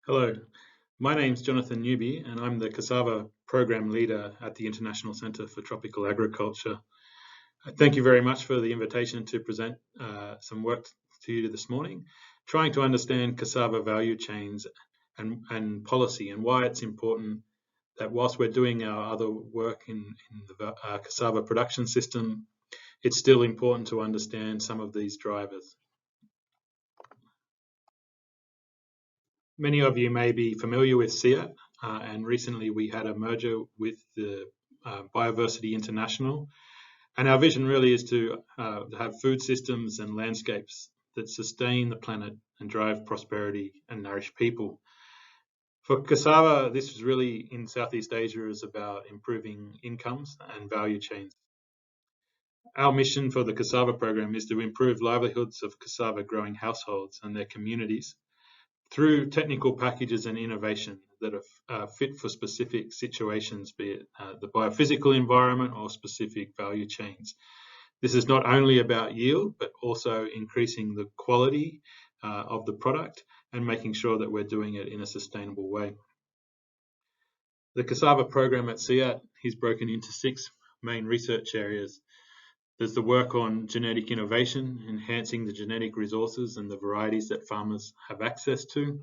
Hello, my name's Jonathan Newby and I'm the Cassava Program Leader at the International Centre for Tropical Agriculture. Thank you very much for the invitation to present some work to you this morning, trying to understand cassava value chains and policy and why it's important that whilst we're doing our other work in the cassava production system, it's still important to understand some of these drivers. Many of you may be familiar with CEAT, and recently we had a merger with the Biodiversity International. And our vision really is to have food systems and landscapes that sustain the planet and drive prosperity and nourish people. For cassava, this is really in Southeast Asia is about improving incomes and value chains. Our mission for the cassava program is to improve livelihoods of cassava growing households and their communities through technical packages and innovation that are fit for specific situations, be it the biophysical environment or specific value chains. This is not only about yield, but also increasing the quality of the product and making sure that we're doing it in a sustainable way. The cassava program at CEAT is broken into 6 main research areas. There's the work on genetic innovation, enhancing the genetic resources and the varieties that farmers have access to.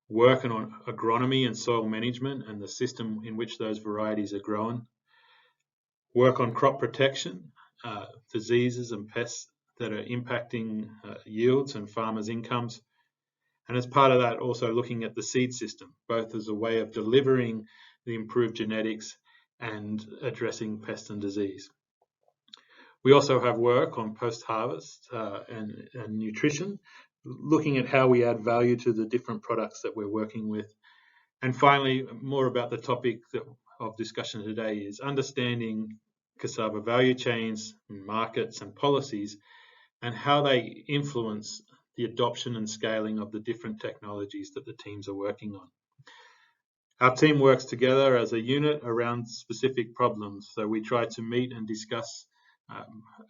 Work on agronomy and soil management and the system in which those varieties are grown. Work on crop protection, diseases and pests that are impacting yields and farmers' incomes. And as part of that, also looking at the seed system, both as a way of delivering the improved genetics and addressing pest and disease. We also have work on post-harvest and nutrition, looking at how we add value to the different products that we're working with. And finally, more about the topic of discussion today is understanding cassava value chains, markets and policies, and how they influence the adoption and scaling of the different technologies that the teams are working on. Our team works together as a unit around specific problems, so we try to meet and discuss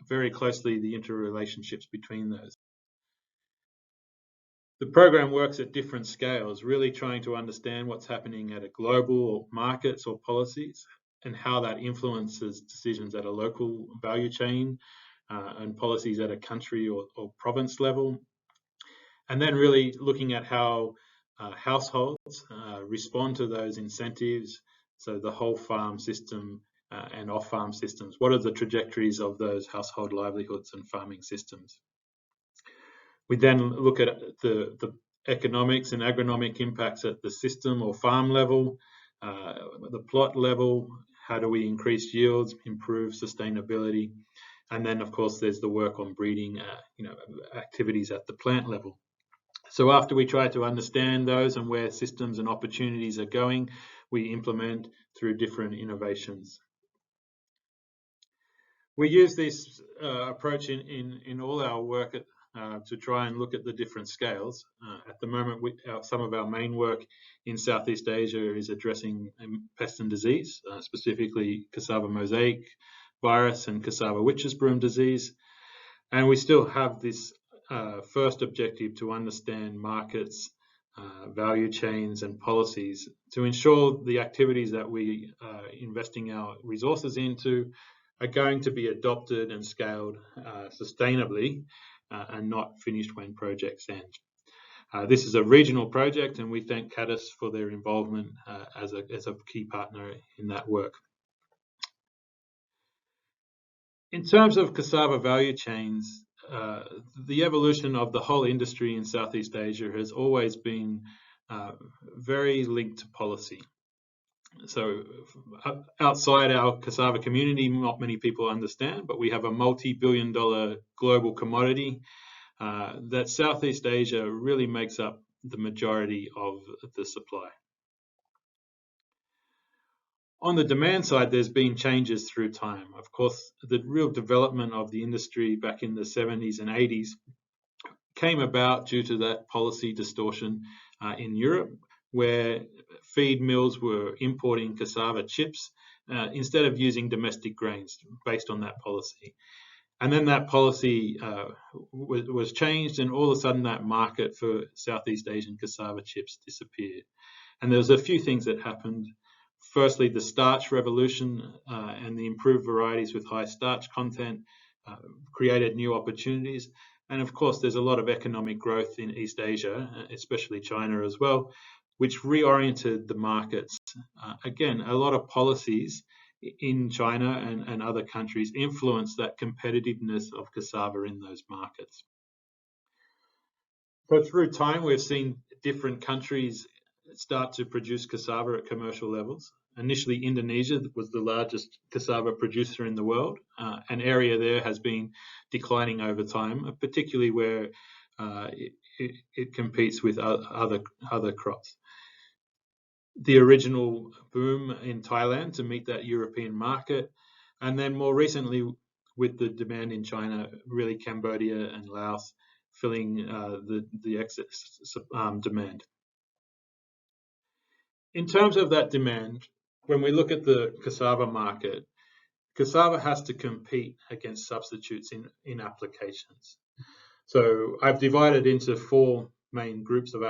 very closely the interrelationships between those. The program works at different scales, really trying to understand what's happening at a global or markets or policies and how that influences decisions at a local value chain and policies at a country or province level. And then really looking at how households respond to those incentives, so the whole farm system and off-farm systems. What are the trajectories of those household livelihoods and farming systems? We then look at the economics and agronomic impacts at the system or farm level, the plot level, how do we increase yields, improve sustainability, and then of course there's the work on breeding activities at the plant level. So after we try to understand those and where systems and opportunities are going, we implement through different innovations. We use this approach in all our work to try and look at the different scales. At the moment, some of our main work in Southeast Asia is addressing pest and disease, specifically cassava mosaic virus and cassava witch's broom disease. And we still have this first objective to understand markets, value chains and policies to ensure the activities that we are investing our resources into are going to be adopted and scaled sustainably and not finished when projects end. This is a regional project and we thank CATAS for their involvement as a key partner in that work. In terms of cassava value chains, the evolution of the whole industry in Southeast Asia has always been very linked to policy. So outside our cassava community, not many people understand, but we have a multi-billion-dollar global commodity that Southeast Asia really makes up the majority of the supply. On the demand side, there's been changes through time. Of course, the real development of the industry back in the 70s and 80s came about due to that policy distortion in Europe, where feed mills were importing cassava chips instead of using domestic grains based on that policy. And then that policy was changed, and all of a sudden that market for Southeast Asian cassava chips disappeared. And there was a few things that happened. Firstly, the starch revolution and the improved varieties with high starch content created new opportunities. And of course, there's a lot of economic growth in East Asia, especially China as well, which reoriented the markets. Again, a lot of policies in China and other countries influence that competitiveness of cassava in those markets. So through time, we've seen different countries start to produce cassava at commercial levels. Initially, Indonesia was the largest cassava producer in the world. An area there has been declining over time, particularly where it competes with other crops. The original boom in Thailand to meet that European market, and then more recently with the demand in China, really Cambodia and Laos filling the excess demand. In terms of that demand, when we look at the cassava market, cassava has to compete against substitutes in applications. So I've divided into four main groups of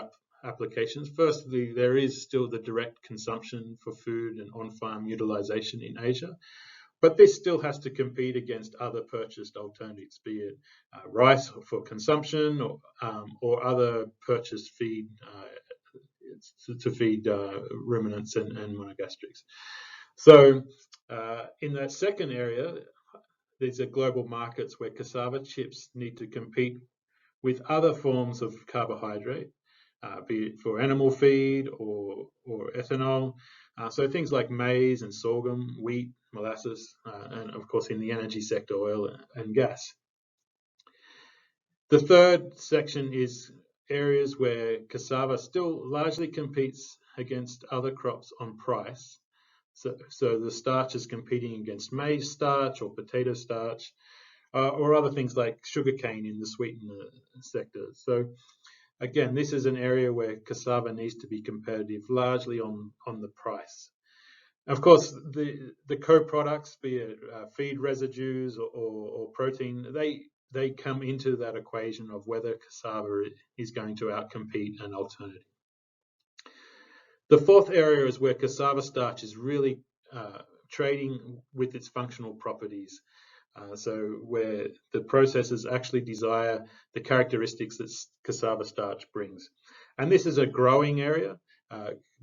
applications. Firstly, there is still the direct consumption for food and on-farm utilization in Asia, but this still has to compete against other purchased alternatives, be it rice for consumption or other purchased feed to feed ruminants and monogastrics. So in that second area, these are global markets where cassava chips need to compete with other forms of carbohydrate, be it for animal feed or ethanol. So things like maize and sorghum, wheat, molasses, and of course in the energy sector, oil and gas. The third section is areas where cassava still largely competes against other crops on price. So the starch is competing against maize starch or potato starch, or other things like sugarcane in the sweetener sector. So again, this is an area where cassava needs to be competitive largely on the price. Of course, the co-products, be it feed residues or protein, they come into that equation of whether cassava is going to outcompete an alternative. The fourth area is where cassava starch is really trading with its functional properties. So where the processors actually desire the characteristics that cassava starch brings. And this is a growing area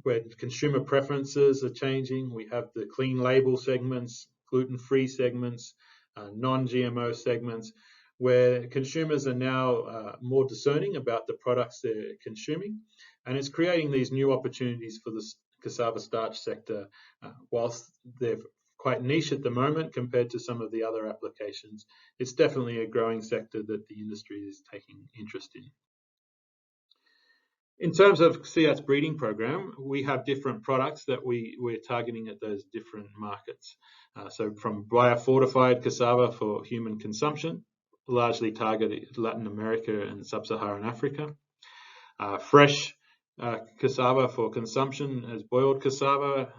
where consumer preferences are changing. We have the clean label segments, gluten-free segments, non-GMO segments, where consumers are now more discerning about the products they're consuming. And it's creating these new opportunities for the cassava starch sector, whilst they're quite niche at the moment compared to some of the other applications. It's definitely a growing sector that the industry is taking interest in. In terms of CATAS breeding program, we have different products that we're targeting at those different markets. So from biofortified cassava for human consumption, largely targeted Latin America and Sub-Saharan Africa. Fresh cassava for consumption as boiled cassava.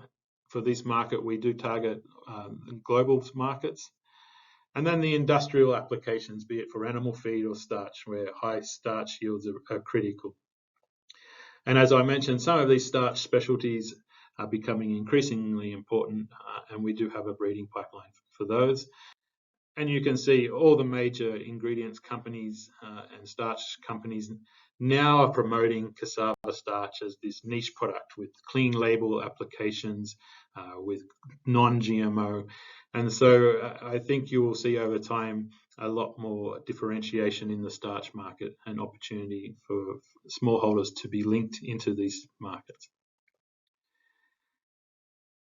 For this market, we do target global markets. And then the industrial applications, be it for animal feed or starch, where high starch yields are critical. And as I mentioned, some of these starch specialties are becoming increasingly important, and we do have a breeding pipeline for those. And you can see all the major ingredients companies and starch companies now are promoting cassava starch as this niche product with clean label applications, with non-GMO. And so I think you will see over time a lot more differentiation in the starch market and opportunity for smallholders to be linked into these markets.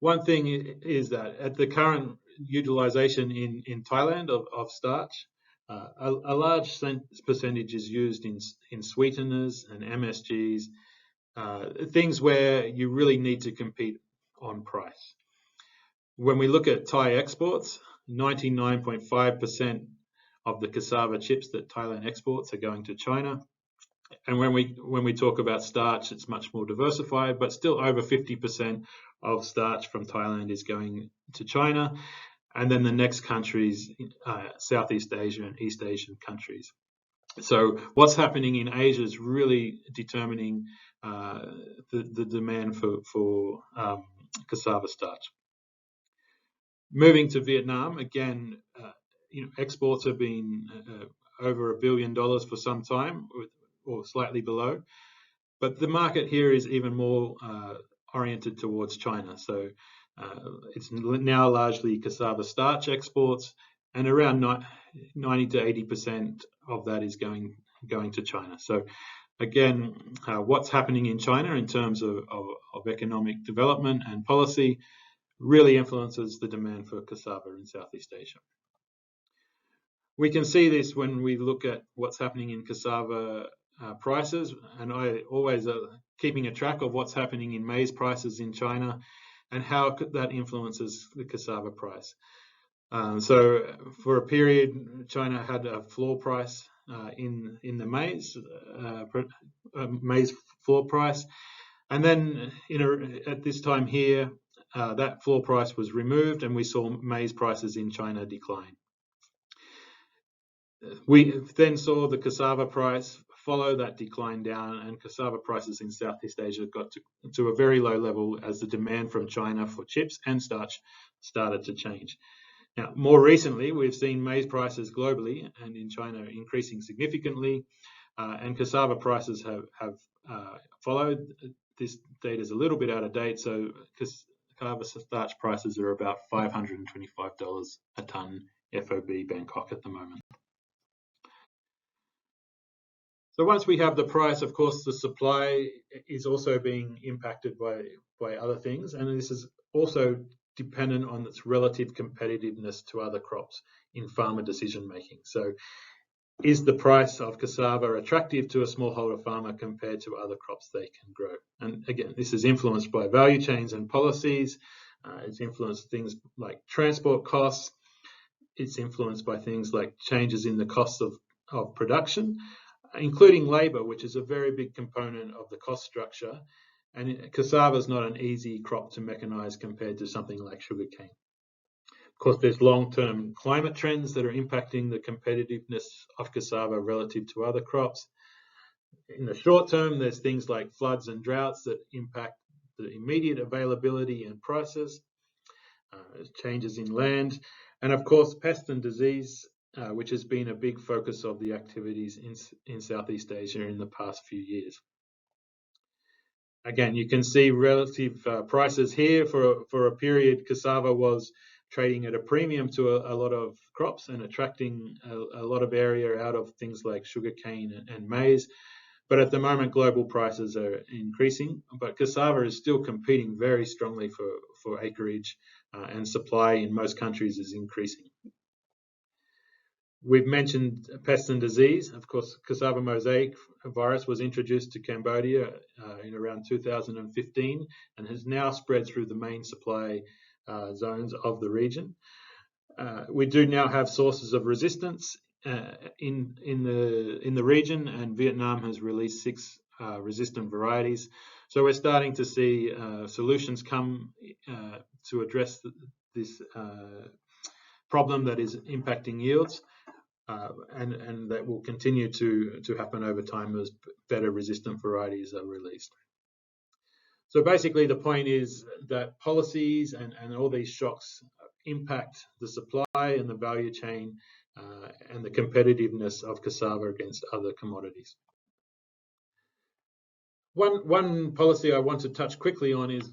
One thing is that at the current utilization in Thailand of starch, a large percentage is used in sweeteners and MSGs, things where you really need to compete on price. When we look at Thai exports, 99.5% of the cassava chips that Thailand exports are going to China. And when we talk about starch, it's much more diversified, but still over 50% of starch from Thailand is going to China. and then the next countries, Southeast Asia and East Asian countries. So what's happening in Asia is really determining the demand for cassava starch. Moving to Vietnam, again, exports have been over $1 billion for some time, or slightly below. But the market here is even more oriented towards China. So it's now largely cassava starch exports, and around 90 to 80% of that is going to China. So again, what's happening in China in terms of economic development and policy really influences the demand for cassava in Southeast Asia. We can see this when we look at what's happening in cassava prices, and I always keeping a track of what's happening in maize prices in China and how that influences the cassava price. So for a period, China had a floor price in the maize floor price, and then at this time here, that floor price was removed, and we saw maize prices in China decline. We then saw the cassava price follow that decline down, and cassava prices in Southeast Asia got to a very low level as the demand from China for chips and starch started to change. Now, more recently, we've seen maize prices globally and in China increasing significantly, and cassava prices have followed. This data is a little bit out of date, so cassava starch prices are about $525 a tonne FOB Bangkok at the moment. So once we have the price, of course, the supply is also being impacted by other things, and this is also dependent on its relative competitiveness to other crops in farmer decision making. So is the price of cassava attractive to a smallholder farmer compared to other crops they can grow? And again, this is influenced by value chains and policies. It's influenced things like transport costs. It's influenced by things like changes in the cost of production, including labour, which is a very big component of the cost structure. And cassava is not an easy crop to mechanise compared to something like sugarcane. Of course, there's long-term climate trends that are impacting the competitiveness of cassava relative to other crops. In the short term, there's things like floods and droughts that impact the immediate availability and prices, changes in land, and of course, pest and disease, which has been a big focus of the activities in Southeast Asia in the past few years. Again, you can see relative prices here. For a period, cassava was trading at a premium to a lot of crops and attracting a lot of area out of things like sugarcane and maize. But at the moment, global prices are increasing, but cassava is still competing very strongly for acreage, and supply in most countries is increasing. We've mentioned pest and disease. Of course, cassava mosaic virus was introduced to Cambodia in around 2015 and has now spread through the main supply zones of the region. We do now have sources of resistance in the region, and Vietnam has released 6 resistant varieties. So we're starting to see solutions come to address this problem that is impacting yields. And that will continue to happen over time as better resistant varieties are released. So basically the point is that policies and all these shocks impact the supply and the value chain and the competitiveness of cassava against other commodities. One policy I want to touch quickly on is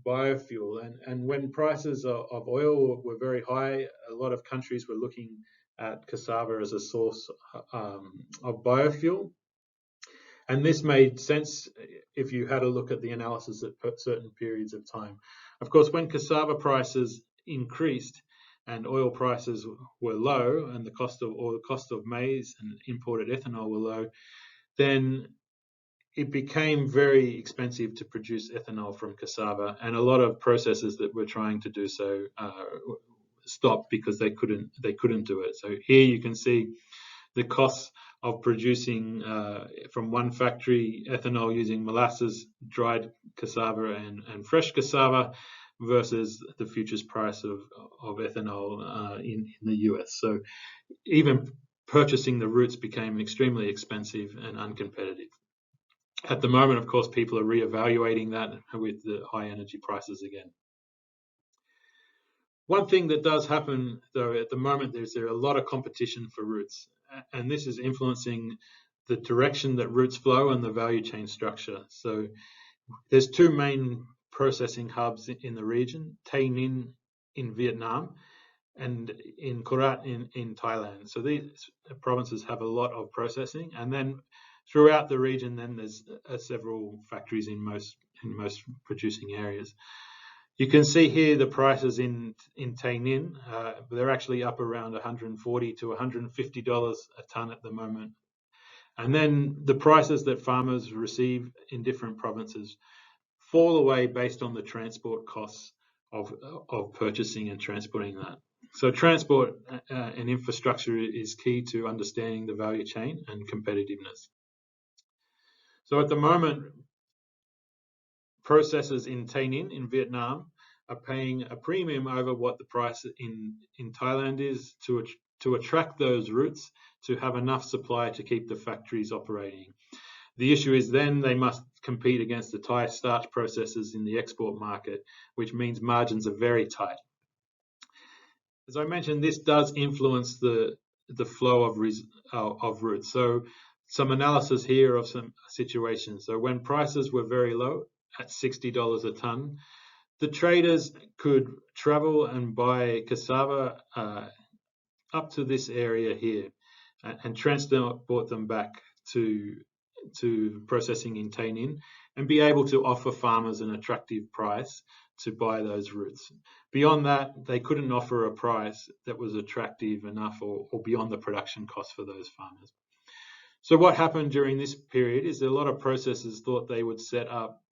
biofuel. And when prices of oil were very high, a lot of countries were looking at cassava as a source of biofuel. And this made sense if you had a look at the analysis at certain periods of time. Of course, when cassava prices increased and oil prices were low and the cost of maize and imported ethanol were low, then it became very expensive to produce ethanol from cassava, and a lot of processors that were trying to do so stopped because they couldn't do it. So here you can see the costs of producing from one factory ethanol using molasses, dried cassava and fresh cassava versus the futures price of ethanol in the US. So even purchasing the roots became extremely expensive and uncompetitive. At the moment, of course, people are reevaluating that with the high energy prices again. One thing that does happen, though, at the moment, there's a lot of competition for roots, and this is influencing the direction that roots flow and the value chain structure. So there's two main processing hubs in the region, Tay Ninh in Vietnam and in Korat in Thailand. So these provinces have a lot of processing, and then throughout the region, then there's several factories in most producing areas. You can see here the prices in Tay Ninh. They're actually up around $140 to $150 a ton at the moment. And then the prices that farmers receive in different provinces fall away based on the transport costs of purchasing and transporting that. So transport and infrastructure is key to understanding the value chain and competitiveness. So at the moment, processors in Tay Ninh in Vietnam are paying a premium over what the price in Thailand is to attract those roots to have enough supply to keep the factories operating. The issue is then they must compete against the Thai starch processors in the export market, which means margins are very tight. As I mentioned, this does influence the flow of roots. So some analysis here of some situations. So when prices were very low at $60 a ton, the traders could travel and buy cassava up to this area here and transport them back to processing in Tay Ninh and be able to offer farmers an attractive price to buy those roots. Beyond that, they couldn't offer a price that was attractive enough or beyond the production cost for those farmers. So what happened during this period is a lot of processors thought they would set up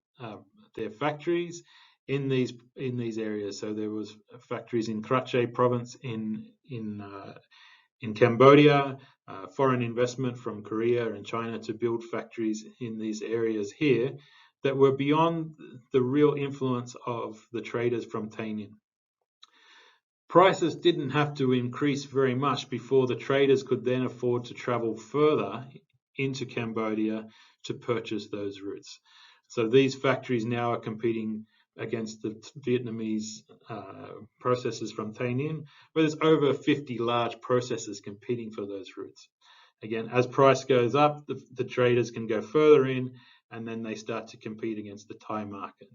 their factories in these areas. So there was factories in Kratchei province in Cambodia, foreign investment from Korea and China to build factories in these areas here that were beyond the real influence of the traders from Tay Ninh. Prices didn't have to increase very much before the traders could then afford to travel further into Cambodia to purchase those roots. So these factories now are competing against the Vietnamese processors from Tay Ninh, where there's over 50 large processors competing for those roots. Again, as price goes up, the traders can go further in, and then they start to compete against the Thai market.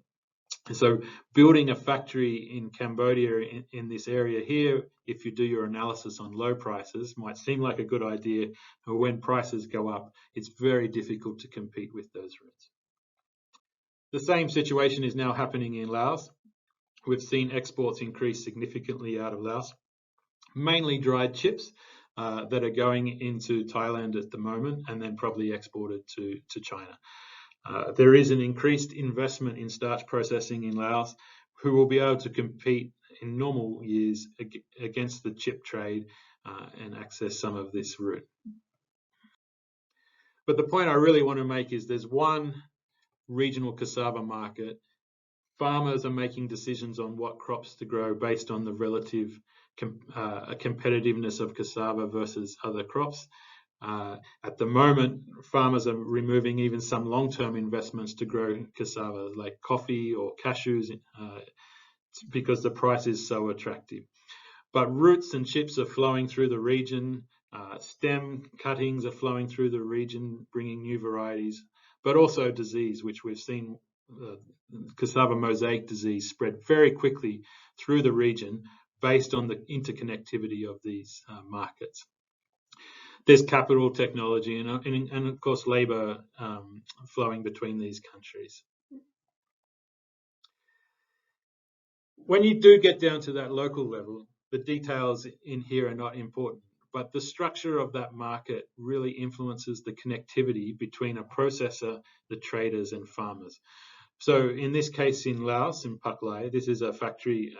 So building a factory in Cambodia in this area here, if you do your analysis on low prices, might seem like a good idea, but when prices go up, it's very difficult to compete with those roots. The same situation is now happening in Laos. We've seen exports increase significantly out of Laos, mainly dried chips that are going into Thailand at the moment and then probably exported to China. There is an increased investment in starch processing in Laos, who will be able to compete in normal years against the chip trade and access some of this route. But the point I really want to make is there's one regional cassava market. Farmers are making decisions on what crops to grow based on the relative competitiveness of cassava versus other crops. At the moment, farmers are removing even some long-term investments to grow cassava, like coffee or cashews, because the price is so attractive. But roots and chips are flowing through the region. Stem cuttings are flowing through the region, bringing new varieties, but also disease, which we've seen cassava mosaic disease spread very quickly through the region based on the interconnectivity of these markets. There's capital, technology, and of course labor flowing between these countries. When you do get down to that local level, the details in here are not important, but the structure of that market really influences the connectivity between a processor, the traders, and farmers. So in this case in Laos, in Pak Lai, this is a factory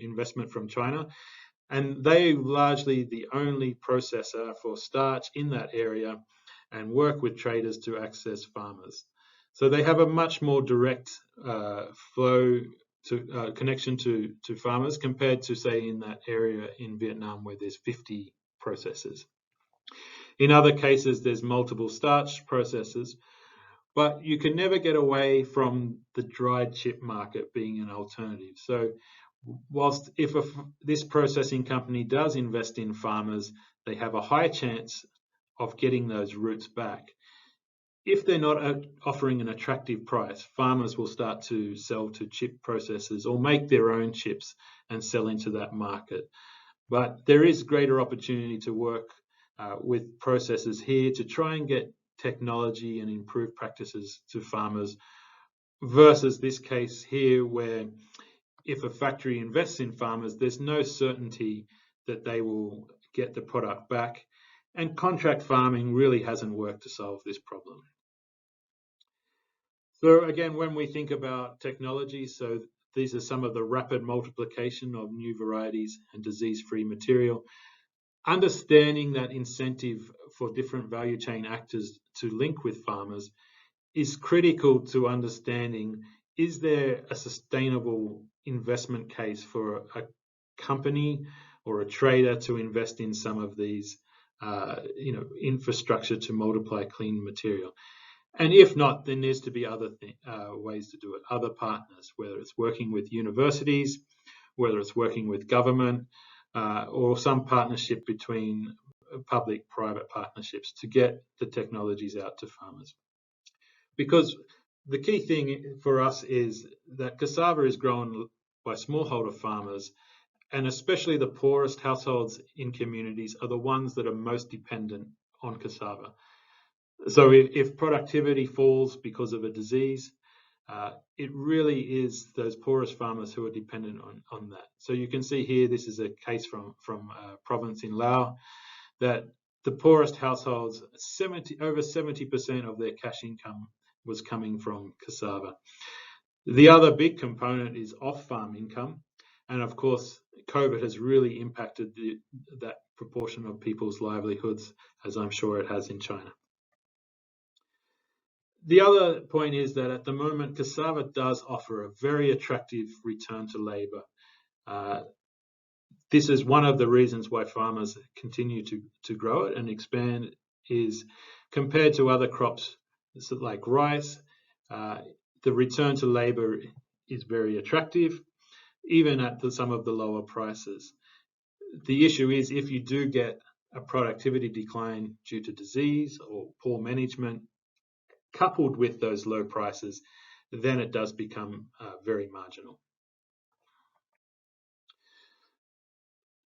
investment from China, and they're largely the only processor for starch in that area and work with traders to access farmers. So they have a much more direct flow to connection to farmers compared to, say, in that area in Vietnam where there's 50 processors. In other cases, there's multiple starch processors, but you can never get away from the dried chip market being an alternative. So whilst if this processing company does invest in farmers, they have a high chance of getting those roots back. If they're not offering an attractive price, farmers will start to sell to chip processors or make their own chips and sell into that market. But there is greater opportunity to work with processors here to try and get technology and improve practices to farmers versus this case here where if a factory invests in farmers, there's no certainty that they will get the product back, and contract farming really hasn't worked to solve this problem. So again, when we think about technology, so these are some of the rapid multiplication of new varieties and disease-free material. Understanding that incentive for different value chain actors to link with farmers is critical to understanding, is there a sustainable investment case for a company or a trader to invest in some of these infrastructure to multiply clean material? And if not, then there's to be other ways to do it, other partners, whether it's working with universities, whether it's working with government, or some partnership between public-private partnerships to get the technologies out to farmers. Because the key thing for us is that cassava is grown by smallholder farmers, and especially the poorest households in communities are the ones that are most dependent on cassava. So if productivity falls because of a disease, it really is those poorest farmers who are dependent on that. So you can see here, this is a case from a province in Laos, that the poorest households, over 70% of their cash income was coming from cassava. The other big component is off-farm income. And of course, COVID has really impacted that proportion of people's livelihoods, as I'm sure it has in China. The other point is that at the moment, cassava does offer a very attractive return to labour. This is one of the reasons why farmers continue to grow it and expand, is compared to other crops like rice, the return to labour is very attractive, even at some of the lower prices. The issue is if you do get a productivity decline due to disease or poor management, coupled with those low prices, then it does become very marginal.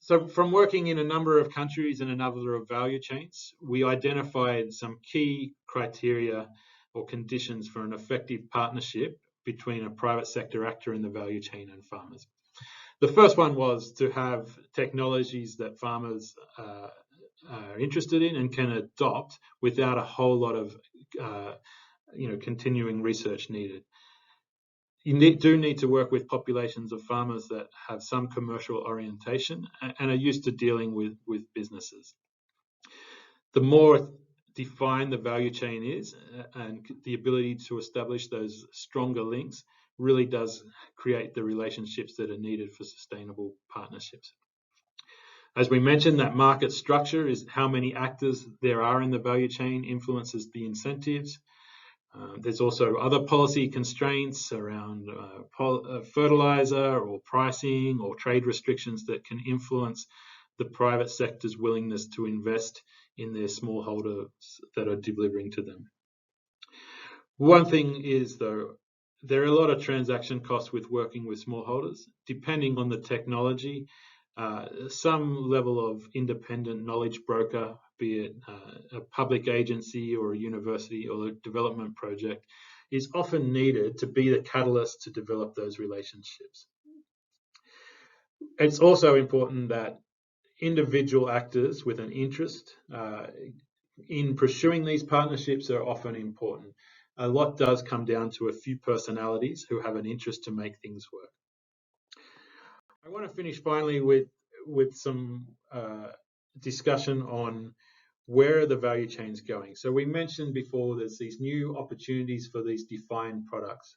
So from working in a number of countries and a number of value chains, we identified some key criteria or conditions for an effective partnership between a private sector actor in the value chain and farmers. The first one was to have technologies that farmers are interested in and can adopt without a whole lot of continuing research needed. You do need to work with populations of farmers that have some commercial orientation and are used to dealing with businesses. The more defined the value chain is and the ability to establish those stronger links really does create the relationships that are needed for sustainable partnerships. As we mentioned, that market structure is how many actors there are in the value chain influences the incentives. There's also other policy constraints around fertilizer or pricing or trade restrictions that can influence the private sector's willingness to invest in their smallholders that are delivering to them. One thing is, though, there are a lot of transaction costs with working with smallholders. Depending on the technology, some level of independent knowledge broker, be it a public agency or a university or a development project, is often needed to be the catalyst to develop those relationships. It's also important that individual actors with an interest in pursuing these partnerships are often important. A lot does come down to a few personalities who have an interest to make things work. I want to finish finally with some discussion on where are the value chains going? So we mentioned before there's these new opportunities for these defined products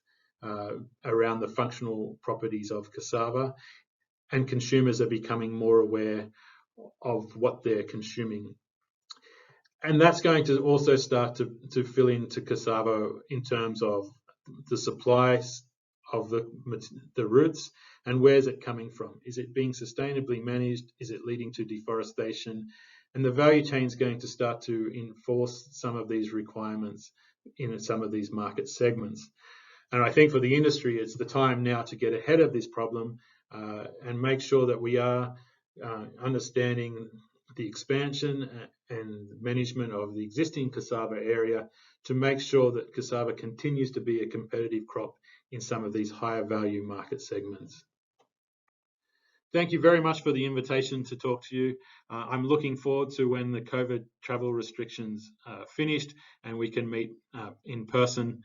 around the functional properties of cassava, and consumers are becoming more aware of what they're consuming. And that's going to also start to fill into cassava in terms of the supplies of the roots, and where's it coming from? Is it being sustainably managed? Is it leading to deforestation? And the value chain is going to start to enforce some of these requirements in some of these market segments. And I think for the industry, it's the time now to get ahead of this problem and make sure that we are understanding the expansion and management of the existing cassava area to make sure that cassava continues to be a competitive crop in some of these higher value market segments. Thank you very much for the invitation to talk to you. I'm looking forward to when the COVID travel restrictions are finished and we can meet in person.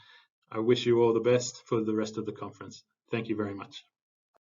I wish you all the best for the rest of the conference. Thank you very much.